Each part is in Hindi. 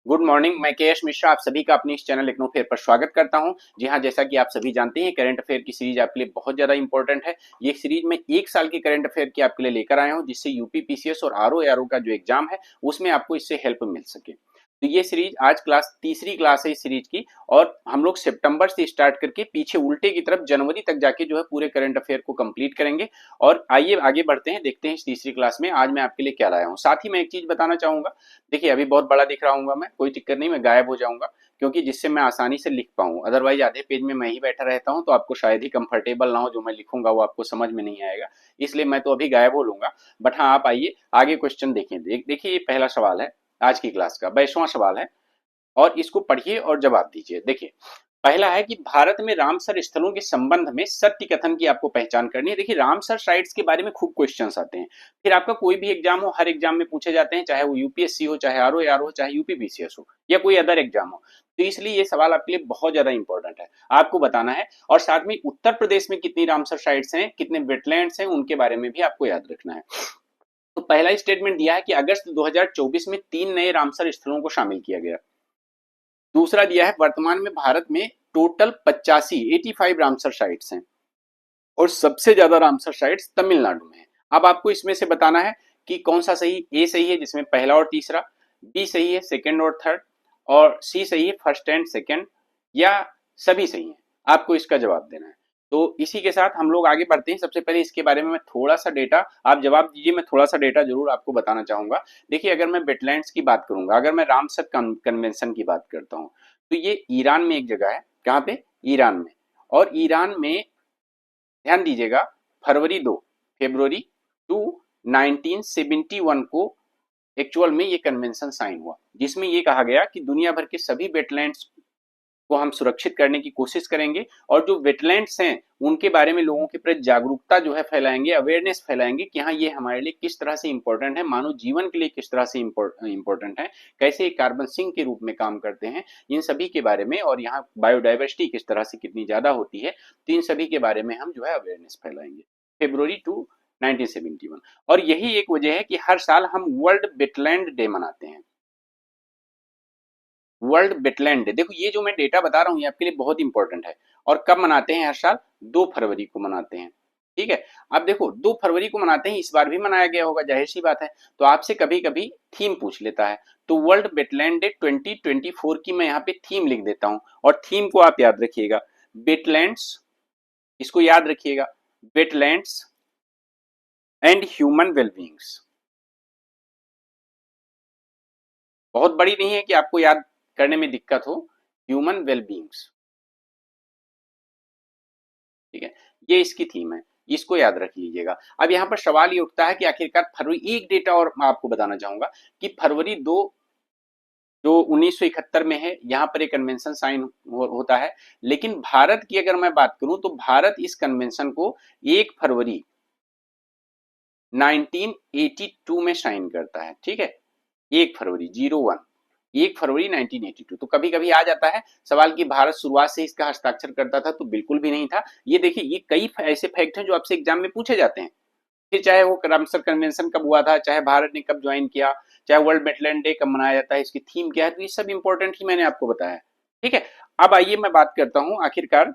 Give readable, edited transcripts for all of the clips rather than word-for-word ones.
Good morning. मैं के एस मिश्रा आप सभी का अपने इस चैनल इग्नो फेयर पर स्वागत करता हूं। जी हां, जैसा कि आप सभी जानते हैं करंट अफेयर की सीरीज आपके लिए बहुत ज्यादा इंपॉर्टेंट है। ये सीरीज में एक साल की करंट अफेयर की आपके लिए लेकर आया हूं, जिससे यूपी पीसीएस और आरओ एआरओ का जो एग्जाम है उसमें आपको इससे हेल्प मिल सके। तो ये सीरीज आज तीसरी क्लास है इस सीरीज की, और हम लोग सितंबर से स्टार्ट करके पीछे उल्टे की तरफ जनवरी तक जाके जो है पूरे करंट अफेयर को कंप्लीट करेंगे। और आइए आगे बढ़ते हैं, देखते हैं इस तीसरी क्लास में आज मैं आपके लिए क्या लाया हूँ। साथ ही मैं एक चीज बताना चाहूंगा। देखिए अभी बहुत बड़ा दिख रहा हूँ मैं, कोई दिक्कत नहीं, मैं गायब हो जाऊंगा क्योंकि जिससे मैं आसानी से लिख पाऊँ। अदरवाइज आधे पेज में मैं ही बैठा रहता हूँ तो आपको शायद ही कंफर्टेबल ना हो, जो मैं लिखूंगा वो आपको समझ में नहीं आएगा। इसलिए मैं तो अभी गायब हो लूंगा। बट हाँ, आप आइए आगे क्वेश्चन देखें। देखिए ये पहला सवाल है, आज की क्लास का 22वां सवाल है, और इसको पढ़िए और जवाब दीजिए। देखिए पहला है कि भारत में रामसर स्थलों के संबंध में सत्य कथन की आपको पहचान करनी है। देखिए रामसर साइट्स के बारे में खूब क्वेश्चंस आते हैं। फिर आपका कोई भी एग्जाम हो, हर एग्जाम में पूछे जाते हैं, चाहे वो यूपीएससी हो, चाहे आरओ आर हो, चाहे यूपीपीसीएस हो, या कोई अदर एग्जाम हो। तो इसलिए ये सवाल आपके लिए बहुत ज्यादा इंपॉर्टेंट है, आपको बताना है। और साथ में उत्तर प्रदेश में कितनी रामसर साइट्स हैं, कितने वेटलैंड्स हैं, उनके बारे में भी आपको याद रखना है। तो पहला स्टेटमेंट दिया है कि अगस्त 2024 में 3 नए रामसर स्थलों को शामिल किया गया। दूसरा दिया है वर्तमान में भारत में टोटल 85 रामसर साइट्स हैं, और सबसे ज्यादा रामसर साइट्स तमिलनाडु में है। अब आपको इसमें से बताना है कि कौन सा सही। ए सही है जिसमें पहला और तीसरा, बी सही है सेकंड और थर्ड, और सी सही है फर्स्ट एंड सेकंड, या सभी सही है। आपको इसका जवाब देना है। तो इसी के साथ हम लोग आगे बढ़ते हैं। सबसे पहले इसके बारे में मैं थोड़ा सा डेटा, आप जवाब दीजिए, मैं थोड़ा सा डेटा जरूर आपको बताना चाहूंगा। देखिए अगर मैं वेटलैंड्स की बात करूंगा, अगर मैं रामसर कन्वेंशन की बात करता हूँ, तो ये ईरान में एक जगह है। कहाँ पे? ईरान में। और ईरान में ध्यान दीजिएगा, फरवरी 2 1971 को एक्चुअल में ये कन्वेंशन साइन हुआ, जिसमें ये कहा गया कि दुनिया भर के सभी वेटलैंड्स को हम सुरक्षित करने की कोशिश करेंगे, और जो वेटलैंड्स हैं उनके बारे में लोगों के प्रति जागरूकता जो है फैलाएंगे, अवेयरनेस फैलाएंगे कि हाँ ये हमारे लिए किस तरह से इंपॉर्टेंट है, मानव जीवन के लिए किस तरह से इंपॉर्टेंट है, कैसे कार्बन सिंक के रूप में काम करते हैं, इन सभी के बारे में, और यहाँ बायोडाइवर्सिटी किस तरह से कितनी ज्यादा होती है, तो इन सभी के बारे में हम जो है अवेयरनेस फैलाएंगे। फरवरी 2 1971। और यही एक वजह है कि हर साल हम वर्ल्ड वेटलैंड डे मनाते हैं। वर्ल्ड वेटलैंड डे, देखो ये जो मैं डेटा बता रहा हूँ ये आपके लिए बहुत इंपॉर्टेंट है। और कब मनाते हैं? हर साल 2 फरवरी को मनाते हैं। ठीक है। अब देखो 2 फरवरी को मनाते हैं, इस बार भी मनाया गया होगा, जाहिर सी बात है। तो आपसे कभी कभी थीम पूछ लेता है, तो वर्ल्ड वेटलैंड डे 2024 की मैं यहाँ पे थीम लिख देता हूँ, और थीम को आप याद रखिएगा, वेटलैंड्स, इसको याद रखिएगा, वेटलैंड्स एंड ह्यूमन वेलबींग्स। बहुत बड़ी नहीं है कि आपको याद करने में दिक्कत हो, ह्यूमन वेलबींग्स। ठीक है, ये इसकी थीम है, इसको याद रख लीजिएगा। अब यहाँ पर सवाल ये उठता है कि आखिरकार फरवरी, एक डेटा और मैं आपको बताना चाहूंगा कि फरवरी 2 जो 1971 में है, यहाँ पर एक कन्वेंशन साइन होता है। लेकिन भारत की अगर मैं बात करूं तो भारत इस कन्वेंशन को 1 फरवरी 1982 में साइन करता है। ठीक है, 1 फरवरी 01, 1 फरवरी 1982। तो कभी कभी आ जाता है सवाल कि भारत शुरुआत से इसका हस्ताक्षर करता था, तो बिल्कुल भी नहीं था। ये देखिए ये कई ऐसे फैक्ट हैं जो आपसे एग्जाम में पूछे जाते हैं। फिर चाहे वो रामसर कन्वेंशन कब हुआ था, चाहे भारत ने कब ज्वाइन किया, चाहे वर्ल्ड वेटलैंड डे कब मनाया जाता है, इसकी थीम क्या है, तो ये सब इंपॉर्टेंट ही मैंने आपको बताया। ठीक है। अब आइए मैं बात करता हूं, आखिरकार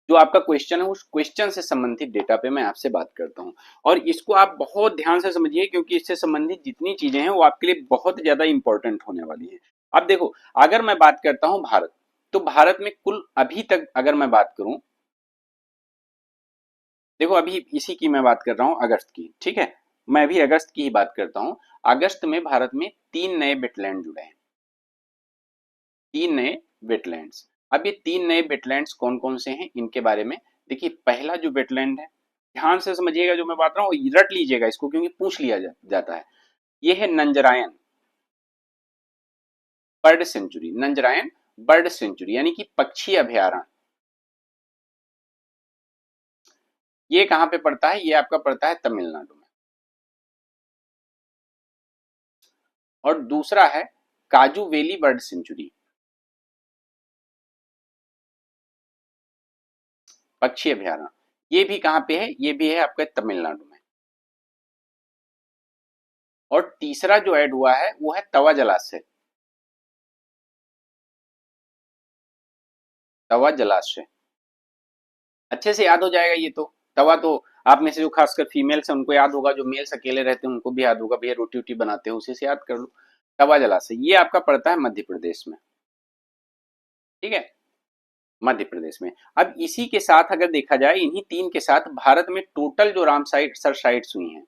जो आपका क्वेश्चन है उस क्वेश्चन से संबंधित डेटा पे मैं आपसे बात करता हूं। और इसको आप बहुत ध्यान से समझिए, क्योंकि इससे संबंधित जितनी चीजें हैं वो आपके लिए बहुत ज्यादा इंपॉर्टेंट होने वाली है। अब देखो अगर मैं बात करता हूं भारत, तो भारत में कुल अभी तक अगर मैं बात करूं, देखो अभी इसी की मैं बात कर रहा हूं, अगस्त की। ठीक है, मैं अभी अगस्त की ही बात करता हूं। अगस्त में भारत में 3 नए वेटलैंड जुड़े हैं, 3 नए वेटलैंड्स। अब ये 3 नए वेटलैंड्स कौन कौन से हैं इनके बारे में देखिए। पहला जो वेटलैंड है, ध्यान से समझिएगा जो मैं बात रहा हूँ, रट लीजिएगा इसको क्योंकि पूछ लिया जाता है। ये है Nanjarayan bird sanctuary, Nanjarayan bird sanctuary यानी कि पक्षी अभयारण्य। ये कहाँ पे पड़ता है? ये आपका पड़ता है तमिलनाडु में। और दूसरा है काजू वेली बर्ड सेंचुरी, पक्षी अभयारण्य। ये भी कहाँ पे है? ये भी है आपके तमिलनाडु में। और तीसरा जो ऐड हुआ है वो है तवा जलाशय, तवा जलाशय, अच्छे से याद हो जाएगा ये तो। तवा तो आप में से जो खासकर फीमेल्स हैं उनको याद होगा, जो मेल्स अकेले रहते हैं उनको भी याद होगा, भैया रोटी वोटी बनाते हैं उसी से याद कर लो। तवा जलाशय ये आपका पड़ता है मध्य प्रदेश में, ठीक है, मध्य प्रदेश में। अब इसी के साथ अगर देखा जाए, इन्हीं तीन के साथ भारत में टोटल जो रामसर साइट्स हुई हैं,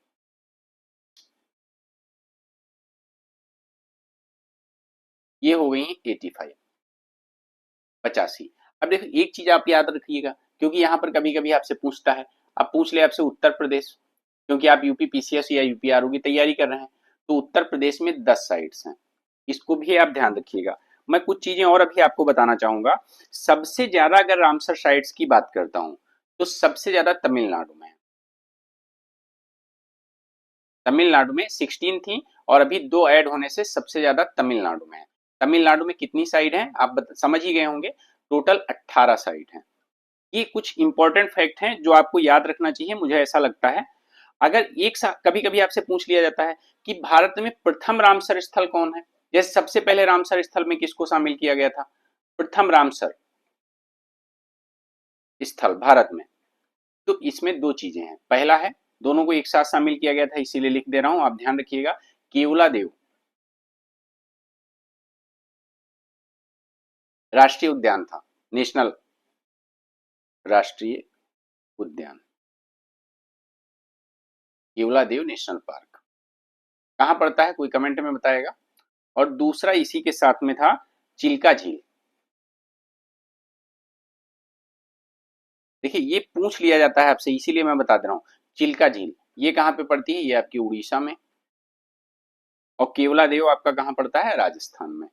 ये हो गई 85, 85। अब देखो एक चीज आप याद रखिएगा, क्योंकि यहां पर कभी कभी आपसे पूछता है, अब पूछ ले आपसे उत्तर प्रदेश, क्योंकि आप यूपी पीसीएस या यूपीआरओ की तैयारी कर रहे हैं, तो उत्तर प्रदेश में 10 साइट्स हैं, इसको भी आप ध्यान रखिएगा। मैं कुछ चीजें और अभी आपको बताना चाहूंगा। सबसे ज्यादा अगर रामसर साइट्स की बात करता हूं, तो सबसे ज्यादा तमिलनाडु में है। तमिलनाडु में 16 थी, और अभी 2 ऐड होने से सबसे ज्यादा तमिलनाडु में है। तमिलनाडु में कितनी साइट है आप समझ ही गए होंगे, टोटल 18 साइट है। ये कुछ इंपॉर्टेंट फैक्ट हैं जो आपको याद रखना चाहिए, मुझे ऐसा लगता है। अगर एक साथ कभी कभी आपसे पूछ लिया जाता है कि भारत में प्रथम रामसर स्थल कौन है, जैसे सबसे पहले रामसर स्थल में किसको शामिल किया गया था, प्रथम रामसर स्थल भारत में, तो इसमें दो चीजें हैं। पहला है, दोनों को एक साथ शामिल किया गया था, इसीलिए लिख दे रहा हूं, आप ध्यान रखिएगा, केवला देव राष्ट्रीय उद्यान था, नेशनल राष्ट्रीय उद्यान, केवला देव नेशनल पार्क कहां पड़ता है, कोई कमेंट में बताएगा। और दूसरा इसी के साथ में था चिल्का झील। देखिए ये पूछ लिया जाता है आपसे, इसीलिए मैं बता दे रहा हूँ, चिल्का झील ये कहाँ पे पड़ती है, ये आपकी उड़ीसा में, और केवला देव आपका कहाँ पड़ता है, राजस्थान में।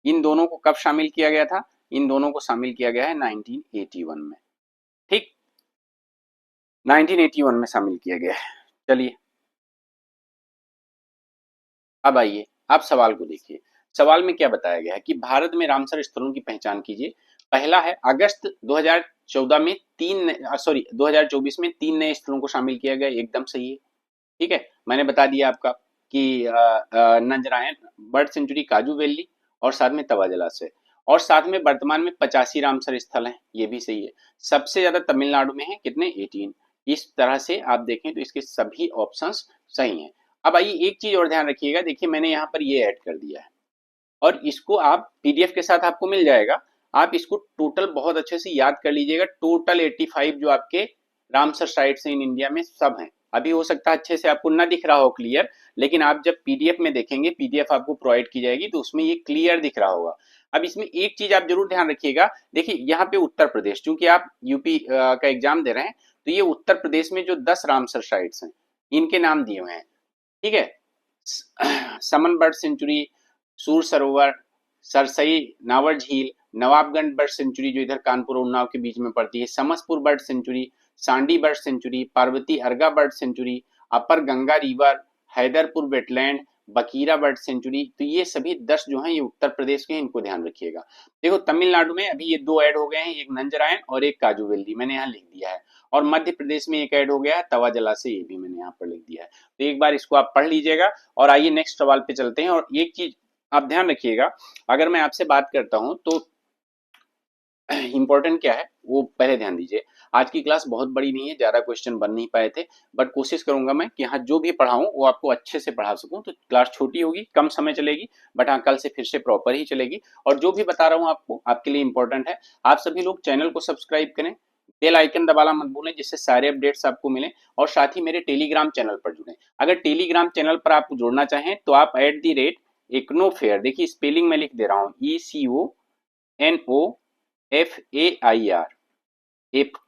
इन दोनों को कब शामिल किया गया था, इन दोनों को शामिल किया गया है 1981 में, ठीक, 1981 में शामिल किया गया है। चलिए अब आइए आप सवाल को देखिए। सवाल में क्या बताया गया है कि भारत में रामसर स्थलों की पहचान कीजिए। पहला है, अगस्त 2014 में 2024 में 3 नए स्थलों को शामिल किया गया, एकदम सही है, ठीक है। मैंने बता दिया आपका कि नंजरायन बर्ड सेंचुरी, काजू वैली, और साथ में तवा जलाशय, और साथ में वर्तमान में 85 रामसर स्थल हैं, ये भी सही है। सबसे ज्यादा तमिलनाडु में है, कितने, 18। इस तरह से आप देखें तो इसके सभी ऑप्शंस सही हैं। अब आइए एक चीज और ध्यान रखिएगा, देखिए मैंने यहाँ पर ये ऐड कर दिया है, और इसको आप पीडीएफ के साथ आपको मिल जाएगा, आप इसको टोटल बहुत अच्छे से याद कर लीजिएगा। टोटल 85 जो आपके रामसर साइट्स हैं इन इंडिया में सब हैं। अभी हो सकता है अच्छे से आपको ना दिख रहा हो क्लियर, लेकिन आप जब पीडीएफ में देखेंगे, पीडीएफ आपको प्रोवाइड की जाएगी तो उसमें ये क्लियर दिख रहा होगा। अब इसमें एक चीज आप जरूर ध्यान रखिएगा, देखिए यहाँ पे उत्तर प्रदेश, क्योंकि आप यूपी का एग्जाम दे रहे हैं, तो ये उत्तर प्रदेश में जो 10 रामसर साइट्स हैं इनके नाम दिए हुए हैं, ठीक है। समन बर्ड सेंचुरी, सूर सरोवर, सरसई नावर झील, नवाबगंज बर्ड सेंचुरी जो इधर कानपुर और उन्नाव के बीच में पड़ती है, Samaspur bird sanctuary, Sandi bird sanctuary, Parvati Arga bird sanctuary, upper Ganga river, Haiderpur wetland, Bakhira bird sanctuary, तो ये सभी 10 जो हैं ये उत्तर प्रदेश के हैं, इनको ध्यान रखिएगा। देखो तमिलनाडु में अभी ये 2 ऐड हो गए हैं, एक नंजरायन और एक काजूवेली, मैंने यहाँ लिख दिया है, और मध्य प्रदेश में एक ऐड हो गया है तवा जलाशय, ये भी मैंने यहाँ पर लिख दिया है। तो एक बार इसको आप पढ़ लीजिएगा, और आइए नेक्स्ट सवाल पे चलते हैं। और एक चीज आप ध्यान रखिएगा, अगर मैं आपसे बात करता हूं तो इंपॉर्टेंट क्या है वो पहले ध्यान दीजिए। आज की क्लास बहुत बड़ी नहीं है, ज्यादा क्वेश्चन बन नहीं पाए थे, बट कोशिश करूंगा मैं कि हाँ जो भी पढ़ाऊं वो आपको अच्छे से पढ़ा सकूं। तो क्लास छोटी होगी, कम समय चलेगी, बट हाँ कल से फिर से प्रॉपर ही चलेगी। और जो भी बता रहा हूं आपको आपके लिए इंपॉर्टेंट है। आप सभी लोग चैनल को सब्सक्राइब करें, बेल आइकन दबाना मत भूलें, जिससे सारे अपडेट्स आपको मिलें, और साथ ही मेरे टेलीग्राम चैनल पर जुड़ें। अगर टेलीग्राम चैनल पर आप जुड़ना चाहें तो आप @इग्नोफेयर, देखिए स्पेलिंग में लिख दे रहा हूँ, ECONOFAIR,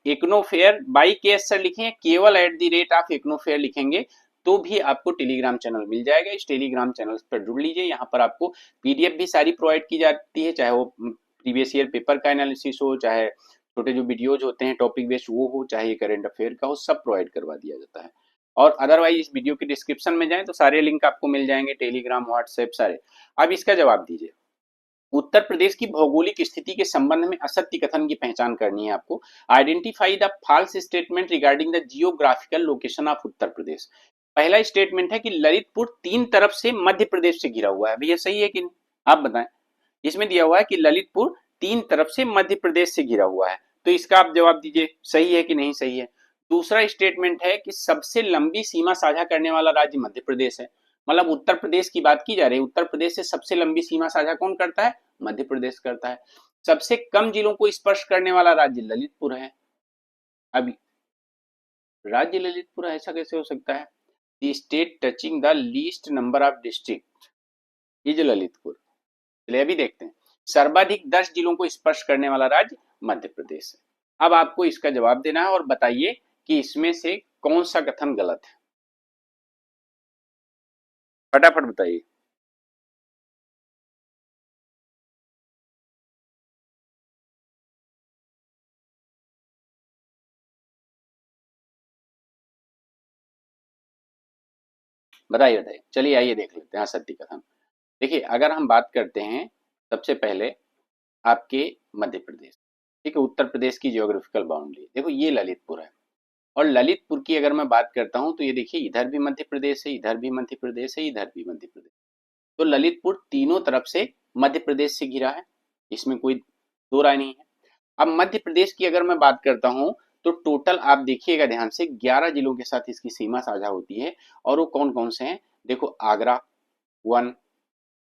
इग्नोफेयर बाई के एस सर लिखें, केवल @ इग्नोफेयर लिखेंगे तो भी आपको टेलीग्राम चैनल मिल जाएगा। इस टेलीग्राम चैनल पर जुड़ लीजिए, यहाँ पर आपको पीडीएफ भी सारी प्रोवाइड की जाती है, चाहे वो प्रीवियस ईयर पेपर का एनालिसिस हो, चाहे छोटे जो वीडियोज होते हैं टॉपिक बेस्ड वो हो, चाहे करंट अफेयर का हो, सब प्रोवाइड करवा दिया जाता है। और अदरवाइज इस वीडियो के डिस्क्रिप्शन में जाएं तो सारे लिंक आपको मिल जाएंगे, टेलीग्राम, व्हाट्सएप सारे। अब इसका जवाब दीजिए। उत्तर प्रदेश की भौगोलिक स्थिति के संबंध में असत्य कथन की पहचान करनी है आपको। Identify the false statement regarding the geographical location of Uttar Pradesh. पहला स्टेटमेंट है कि ललितपुर 3 तरफ से मध्य प्रदेश से घिरा हुआ है, भैया सही है कि नहीं, आप बताएं। इसमें दिया हुआ है कि ललितपुर तीन तरफ से मध्य प्रदेश से घिरा हुआ है। तो इसका आप जवाब दीजिए, सही है कि नहीं सही है। दूसरा स्टेटमेंट है कि सबसे लंबी सीमा साझा करने वाला राज्य मध्य प्रदेश है। मतलब उत्तर प्रदेश की बात की जा रही है, उत्तर प्रदेश से सबसे लंबी सीमा साझा कौन करता है? मध्य प्रदेश करता है। सबसे कम जिलों को स्पर्श करने वाला राज्य ललितपुर है। अब राज्य ललितपुर ऐसा कैसे हो सकता है? The state touching the least number of district is Lalitpur. चलिए अभी देखते हैं। सर्वाधिक 10 जिलों को स्पर्श करने वाला राज्य मध्य प्रदेश है। अब आपको इसका जवाब देना है और बताइए कि इसमें से कौन सा कथन गलत है। फटाफट बताइए। बताइए बताइए, चलिए आइए देख लेते हैं सत्य कथन। देखिए अगर हम बात करते हैं सबसे पहले आपके मध्य प्रदेश, ठीक है, उत्तर प्रदेश की जियोग्राफिकल बाउंड्री देखो ये ललितपुर है। और ललितपुर की अगर मैं बात करता हूं तो ये देखिए इधर भी मध्य प्रदेश है, इधर भी मध्य प्रदेश है, इधर भी मध्य प्रदेश। तो ललितपुर तीनों तरफ से मध्य प्रदेश से घिरा है, इसमें कोई दो राय नहीं है। अब मध्य प्रदेश की अगर मैं बात करता हूं तो टोटल आप देखिएगा ध्यान से 11 जिलों के साथ इसकी सीमा साझा होती है। और वो कौन कौन से हैं? देखो आगरा, वन,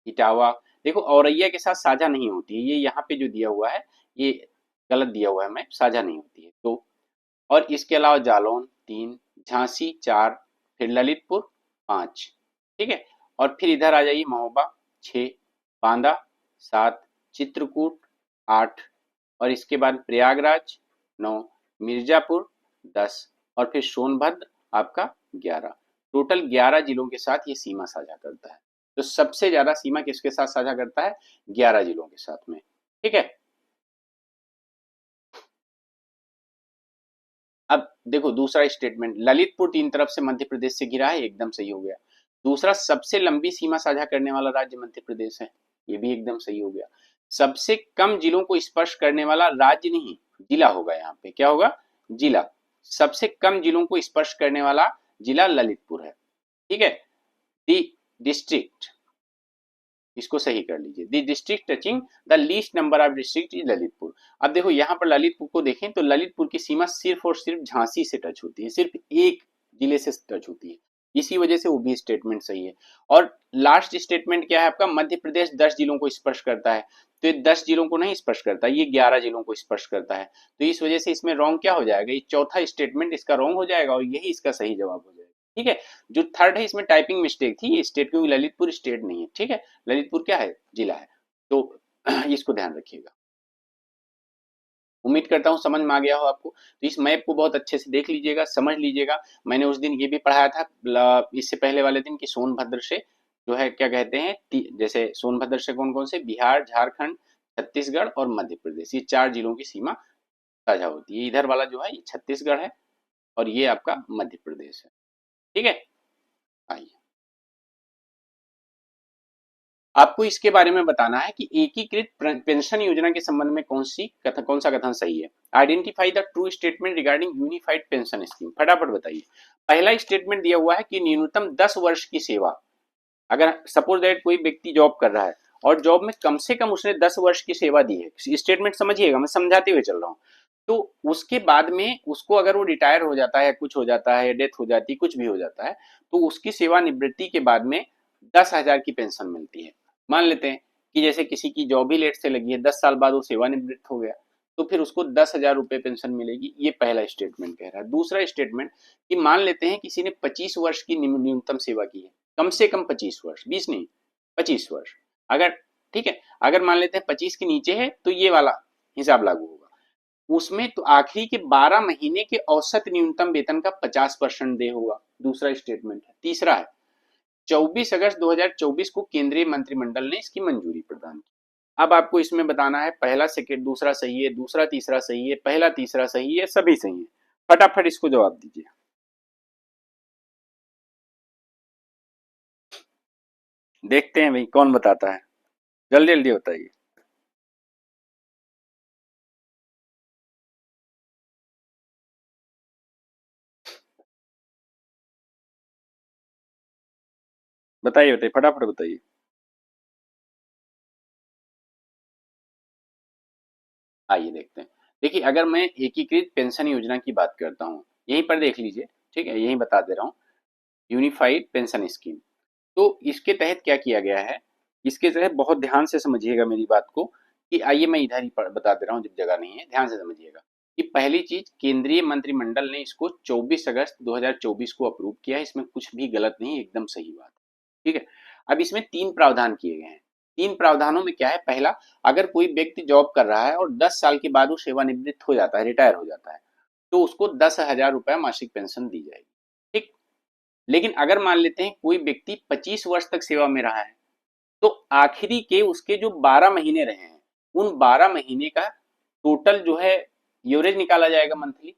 इटावा, देखो औरैया के साथ साझा नहीं होती है, ये यहाँ पे जो दिया हुआ है ये गलत दिया हुआ है, मैं साझा नहीं होती है तो। और इसके अलावा जालौन 3, झांसी 4, फिर ललितपुर 5, ठीक है। और फिर इधर आ जाइए महोबा 6, बांदा 7, चित्रकूट 8, और इसके बाद प्रयागराज 9, मिर्जापुर 10, और फिर सोनभद्र आपका 11। टोटल 11 जिलों के साथ ये सीमा साझा करता है। तो सबसे ज्यादा सीमा किसके साथ साझा करता है? 11 जिलों के साथ में, ठीक है। अब देखो दूसरा स्टेटमेंट, ललितपुर तीन तरफ से मध्य प्रदेश से घिरा है, एकदम सही हो गया। दूसरा, सबसे लंबी सीमा साझा करने वाला राज्य मध्य प्रदेश है, ये भी एकदम सही हो गया। सबसे कम जिलों को स्पर्श करने वाला राज्य नहीं, जिला होगा, यहाँ पे क्या होगा? जिला। सबसे कम जिलों को स्पर्श करने वाला जिला ललितपुर है, ठीक है। दी डिस्ट्रिक्ट, इसको सही कर लीजिए, the district touching the least number of district is Lalitpur. अब देखो यहाँ पर ललितपुर को देखें तो ललितपुर की सीमा सिर्फ और सिर्फ झांसी से टच होती है, सिर्फ एक जिले से टच होती है, इसी वजह से वो भी स्टेटमेंट सही है। और लास्ट स्टेटमेंट क्या है आपका? मध्य प्रदेश 10 जिलों को स्पर्श करता है, तो ये 10 जिलों को नहीं स्पर्श करता, ये 11 जिलों को स्पर्श करता है। तो इस वजह से इसमें रॉन्ग क्या हो जाएगा? ये चौथा स्टेटमेंट इसका रॉन्ग हो जाएगा और यही इसका सही जवाब हो जाएगा, ठीक है। जो थर्ड है इसमें टाइपिंग मिस्टेक थी, ये स्टेट, क्योंकि ललितपुर स्टेट नहीं है, ठीक है। ललितपुर क्या है? जिला है। तो इसको ध्यान रखिएगा। उम्मीद करता हूँ समझ में आ गया हो आपको। तो इस मैप को बहुत अच्छे से देख लीजिएगा, समझ लीजिएगा। मैंने उस दिन ये भी पढ़ाया था इससे पहले वाले दिन कि सोनभद्र से जो है क्या कहते हैं, जैसे सोनभद्र से कौन कौन से? बिहार, झारखंड, छत्तीसगढ़ और मध्य प्रदेश, ये 4 जिलों की सीमा साझा होती है। इधर वाला जो है ये छत्तीसगढ़ है और ये आपका मध्य प्रदेश है, ठीक है। आइए आपको इसके बारे में बताना है कि एकीकृत पेंशन योजना के संबंध में कौन सा कथन सही है। Identify the true statement regarding unified pension scheme. फटाफट बताइए। पहला स्टेटमेंट दिया हुआ है कि न्यूनतम 10 वर्ष की सेवा, अगर सपोज दैट कोई व्यक्ति जॉब कर रहा है और जॉब में कम से कम उसने 10 वर्ष की सेवा दी है, स्टेटमेंट समझिएगा, मैं समझाते हुए चल रहा हूँ। तो उसके बाद में उसको अगर वो रिटायर हो जाता है, कुछ हो जाता है, डेथ हो जाती है, कुछ भी हो जाता है, तो उसकी सेवानिवृत्ति के बाद में 10,000 की पेंशन मिलती है। मान लेते हैं कि जैसे किसी की जॉब ही लेट से लगी है, 10 साल बाद वो सेवानिवृत्त हो गया, तो फिर उसको 10,000 रुपये पेंशन मिलेगी। ये पहला स्टेटमेंट कह रहा है। दूसरा स्टेटमेंट कि मान लेते हैं किसी ने 25 वर्ष की न्यूनतम सेवा की है, कम से कम 25 वर्ष, 20 नहीं, 25 वर्ष। अगर, ठीक है, अगर मान लेते हैं 25 के नीचे है तो ये वाला हिसाब लागू होगा। उसमें तो आखिरी के 12 महीने के औसत न्यूनतम वेतन का 50% दे होगा। दूसरा स्टेटमेंट है। तीसरा है 24 अगस्त 2024 को केंद्रीय मंत्रिमंडल ने इसकी मंजूरी प्रदान की। अब आपको इसमें बताना है पहला सेकेंड दूसरा सही है, दूसरा तीसरा सही है, पहला तीसरा सही है, सभी सही है। फटाफट इसको जवाब दीजिए। देखते हैं भाई कौन बताता है, जल्दी जल्दी बताइए। बताइए बताइए, फटाफट बताइए। आइए देखते हैं। देखिए, अगर मैं एकीकृत पेंशन योजना की बात करता हूँ, यहीं पर देख लीजिए, ठीक है, यहीं बता दे रहा हूँ, यूनिफाइड पेंशन स्कीम। तो इसके तहत क्या किया गया है, इसके तहत बहुत ध्यान से समझिएगा मेरी बात को, कि आइए मैं इधर ही बता दे रहा हूँ, जब जगह नहीं है ध्यान से समझिएगा। कि पहली चीज, केंद्रीय मंत्रिमंडल ने इसको 24 अगस्त 2024 को अप्रूव किया है, इसमें कुछ भी गलत नहीं है, एकदम सही बात है, ठीक है। अब इसमें 3 प्रावधान किए गए हैं। 3 प्रावधानों में क्या है, पहला, अगर कोई व्यक्ति जॉब कर रहा है और 10 साल के बाद वो सेवानिवृत्त हो जाता है, रिटायर हो जाता है, तो उसको 10,000 रुपया मासिक पेंशन दी जाएगी, ठीक। लेकिन अगर मान लेते हैं कोई व्यक्ति 25 वर्ष तक सेवा में रहा है, तो आखिरी के उसके जो 12 महीने रहे हैं, उन 12 महीने का टोटल जो है एवरेज निकाला जाएगा मंथली।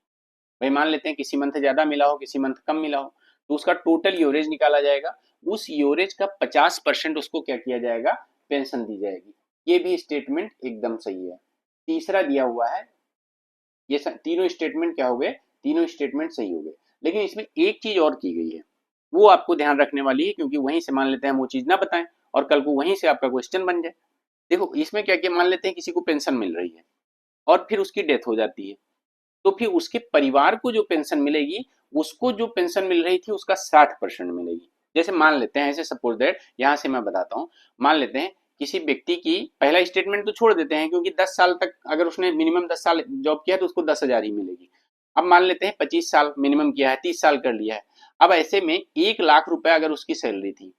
भाई मान लेते हैं किसी मंथ ज्यादा मिला हो, किसी मंथ कम मिला हो, तो उसका टोटल एवरेज निकाला जाएगा। उस एवरेज का 50% उसको क्या किया जाएगा, पेंशन दी जाएगी। ये भी स्टेटमेंट एकदम सही है। तीसरा दिया हुआ है, ये तीनों स्टेटमेंट क्या हो गए, तीनों स्टेटमेंट सही हो गए। लेकिन इसमें एक चीज और की गई है, वो आपको ध्यान रखने वाली है, क्योंकि वहीं से मान लेते हैं हम वो चीज ना बताएं और कल को वहीं से आपका क्वेश्चन बन जाए। देखो इसमें क्या किया, मान लेते हैं किसी को पेंशन मिल रही है और फिर उसकी डेथ हो जाती है, तो फिर उसके परिवार को जो पेंशन मिलेगी, उसको जो पेंशन मिल रही थी उसका 60% मिलेगी। जैसे मान लेते हैं, ऐसे सपोज दैट, यहां से मैं बताता हूं, मान लेते हैं किसी व्यक्ति की, पहला स्टेटमेंट तो छोड़ देते हैं क्योंकि 10 साल तक अगर उसने मिनिमम 10 साल जॉब किया तो उसको 10,000 ही मिलेगी। अब मान लेते हैं 25 साल मिनिमम किया है, 30 साल कर लिया है। अब ऐसे में 1 लाख रुपया अगर उसकी सैलरी थी,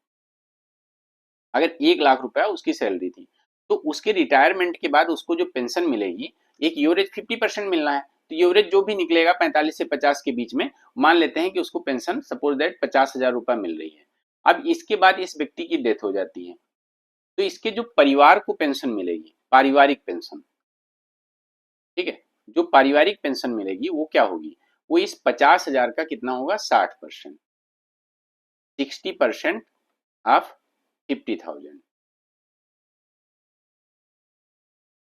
अगर 1 लाख रुपया उसकी सैलरी थी, तो उसके रिटायरमेंट के बाद उसको जो पेंशन मिलेगी, एक एवरेज 50% मिलना है, तो एवरेज जो भी निकलेगा 45 से 50 के बीच में, मान लेते हैं कि उसको पेंशन सपोज दैट 50,000 रुपया मिल रही है। अब इसके बाद इस व्यक्ति की डेथ हो जाती है, तो इसके जो परिवार को पेंशन मिलेगी, पारिवारिक पेंशन, ठीक है, जो पारिवारिक पेंशन मिलेगी वो क्या होगी, वो इस 50,000 का कितना होगा, 60%, 60% ऑफ 50,000।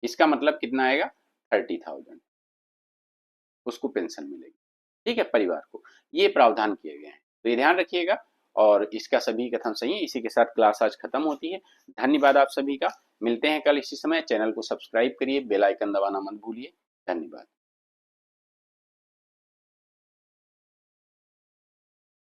इसका मतलब कितना आएगा, 30,000 उसको पेंशन मिलेगी, ठीक है, परिवार को। ये प्रावधान किए गए हैं, तो ये ध्यान रखिएगा। और इसका सभी कथन सही है। इसी के साथ क्लास आज खत्म होती है। धन्यवाद आप सभी का। मिलते हैं कल इसी समय। चैनल को सब्सक्राइब करिए, बेल आइकन दबाना मत भूलिए। धन्यवाद।